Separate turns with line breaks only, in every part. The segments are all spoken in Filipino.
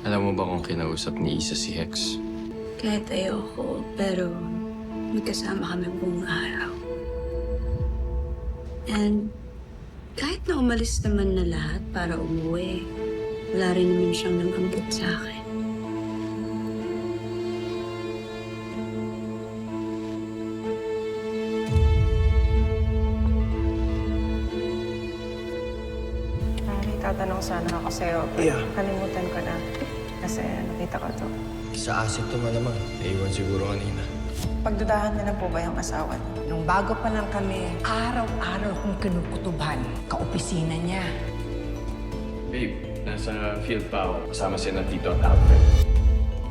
Alam mo ba kung kinausap ni Isa si Hex?
Kahit ayoko, pero magkasama kami buong araw. And kahit na umalis naman na lahat para umuwi, wala rin naman siyang nabanggit sa akin.
May tatanong sana ako sa'yo.
Yeah.
Kalimutan ko na. Kasi nakita ko to.
Sa asset to malamang.
Naiwan siguro kanina.
Pagdudahan na po ba yung asawa niya?
Nung bago pa lang kami, araw-araw kong kinukutuban, kaopisina niya.
Babe, nasa field pa ako. Kasama si na Tito at Alfred.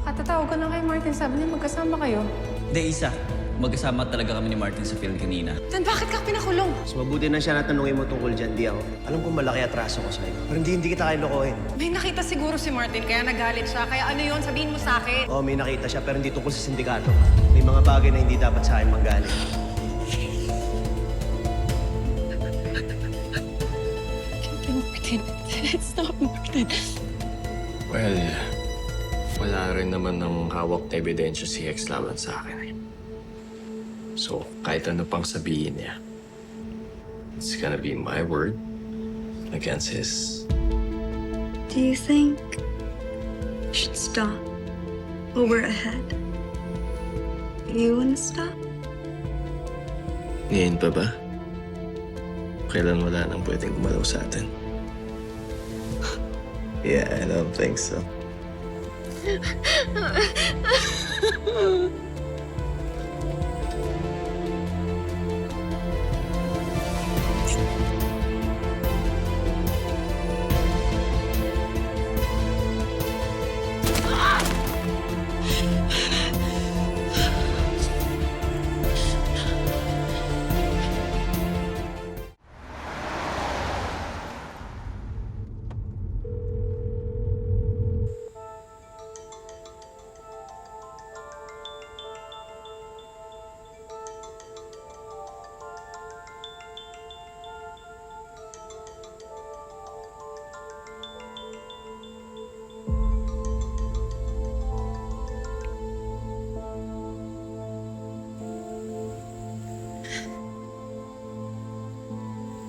Katatawag ko na kay Martin. Sabi niya magkasama kayo.
Hindi, Isa. Magkasama talaga kami ni Martin sa field kanina.
Then bakit ka pinakulong?
Mas mabuti na siya natanungin mo tungkol dyan, di ako. Alam kong malaki atraso ko sa'yo. Pero hindi kita kayo lokohin.
May nakita siguro si Martin kaya nagalit siya. Kaya ano yun? Sabihin mo sa akin.
Oo, may nakita siya pero hindi tungkol sa sindikato. May mga bagay na hindi dapat sa akin manggaling.
Martin, it's not Martin.
Well, wala rin naman ng hawak na ebidensya si Hex laban sa akin. So, kahit ano pang sabihin niya, it's gonna be my word against his.
Do you think we should stop? Or we're ahead? You wanna stop?
Ngayon pa ba? Kailan wala nang pwedeng gumalaw sa atin? Yeah, I don't think so.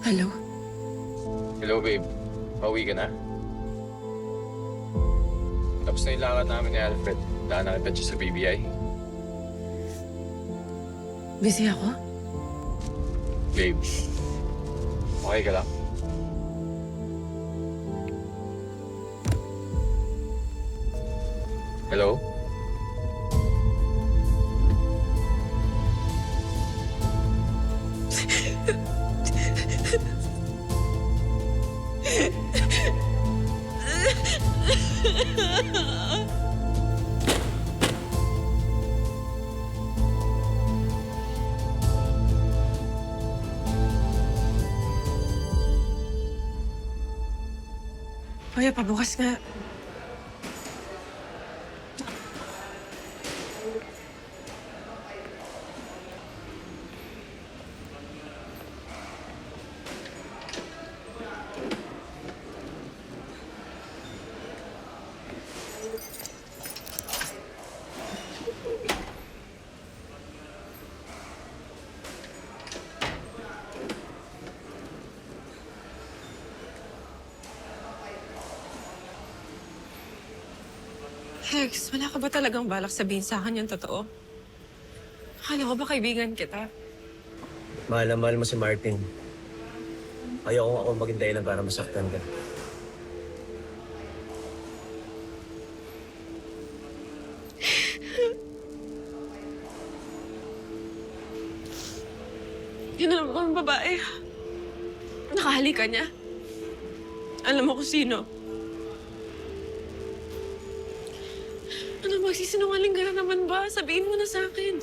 Hello?
Hello, babe. Pauwi ka na? Tapos na yung lakad namin ni Alfred. Daan na kita siya sa BBI.
Busy ako?
Babe, okay ka lang? Hello?
Kuya, pabukas nga. Hex, wala ka ba talagang balak sabihin sa akin yung totoo? Akala ko ba kaibigan kita?
Mahal na mahal mo si Martin. Ayoko ako maging dahilan para masaktan ka.
Yun alam ko ang babae. Nakahalikan niya. Alam mo kung sino. Ano, magsisinungaling ka na naman ba? Sabihin mo na sa akin.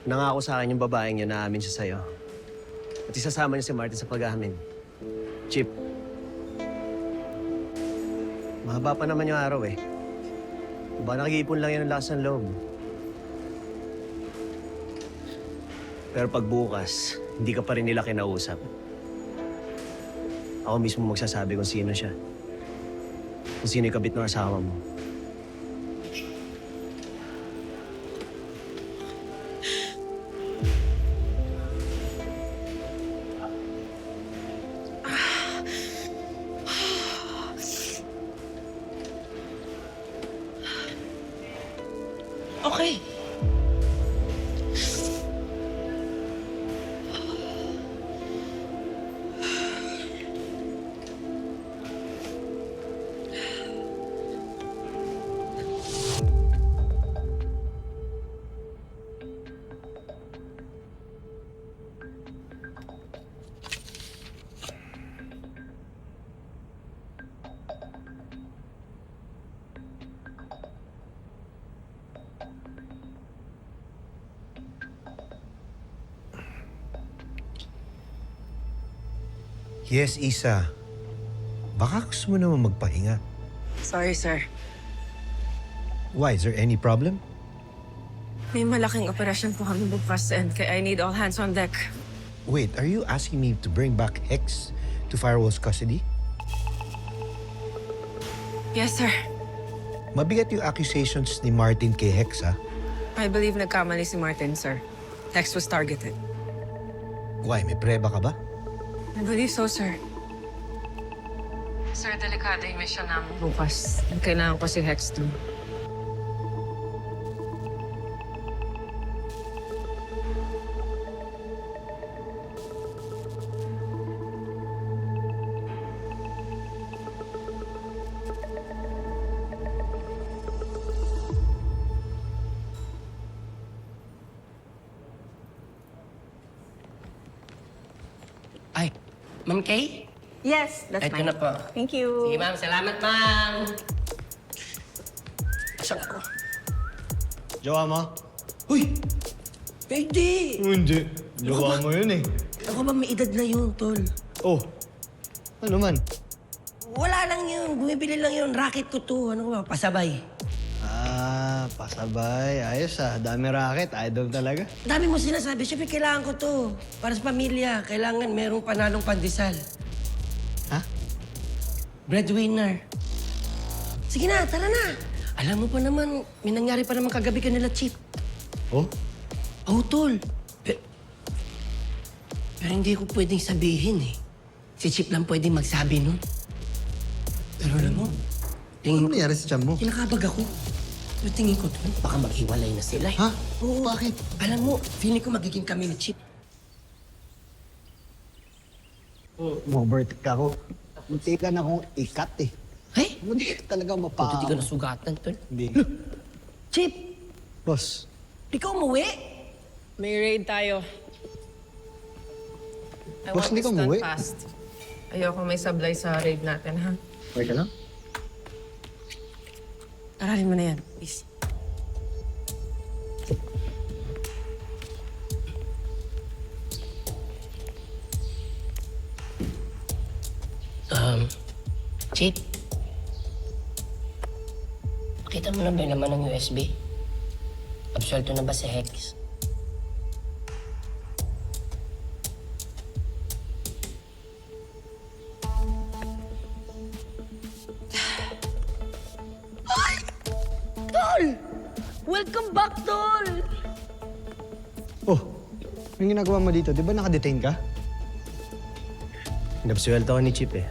Nangako sa akin yung babaeng yun na amin siya sa'yo. At isasama niya si Martin sa pag-amin. Chip. Mahaba pa naman yung araw eh. Ba nakikipon lang yan ng lakas ng loob. Pero pag bukas, hindi ka pa rin nila kinausap. Ako mismo magsasabi kung sino siya. Kung sino yung kabit ng asawa mo.
Okay.
Yes, Isa. Baka gusto mo naman magpahinga.
Sorry, sir.
Why? Is there any problem?
May malaking operasyon po kami bukas and kaya I need all hands on deck.
Wait, are you asking me to bring back Hex to Firewall's custody?
Yes, sir.
Mabigat yung accusations ni Martin kay Hex, ha?
I believe nagkamali si Martin, sir. Hex was targeted.
Why? May preba ka ba?
I believe so, sir. Sir, delikado yung mission namin bukas. Kailangan ko si Hex dun.
Ay, Ma'am Kay?
Yes, that's
Ito
mine.
na po.
Thank you.
Sige, ma'am. Salamat, ma'am. Saan ako?
Jowa mo?
Uy! Hindi!
Hindi. Jowa mo yun eh.
Ako ba may edad na yun, tol?
Oh, ano man?
Wala lang yun. Bumibili lang yun. Racket ko to. Ano ba? Pasabay.
Ah, pasabay. Ayos ah. Dami racket. Idol talaga.
Dami mo sinasabi. Siyempre, kailangan ko to. Para sa pamilya. Kailangan merong panalong pandesal.
Ha?
Breadwinner. Sige na, tara na. Alam mo pa naman, may nangyari pa naman kagabi kanila, Chip.
Oh?
Oh, tol. Pero hindi ko pwedeng sabihin eh. Si Chip lang pwedeng magsabi nun. Pero alam mo, tingin ko,
nangyari sa tiyan mo?
kinakabag ako. Pero tingin ko, tol, baka maghiwalay na sila eh.
Ha?
Oo.
Bakit?
Alam mo, feeling ko magiging kami ni Chip.
Overtake ako. Munti ka na akong ikat eh.
Eh?
Munti ka talaga
Puto,
mapa...
di ka nasugatan, tol.
Hindi.
Chip,
Boss,
di ka umuwi?
May raid tayo. I
Boss,
want
hindi
this
ka
done
umuwi?
fast. Ayoko may sablay sa raid natin, ha?
okay ka lang?
Aralin mo na yan, please.
Chip. Kita mo na ba yung laman ng USB? Absuelto na ba si Hex? Tol! Welcome back, Tol!
Oh, yung ginagawa mo dito, di ba nakadetain ka?
Napswelto ko ni Chip eh.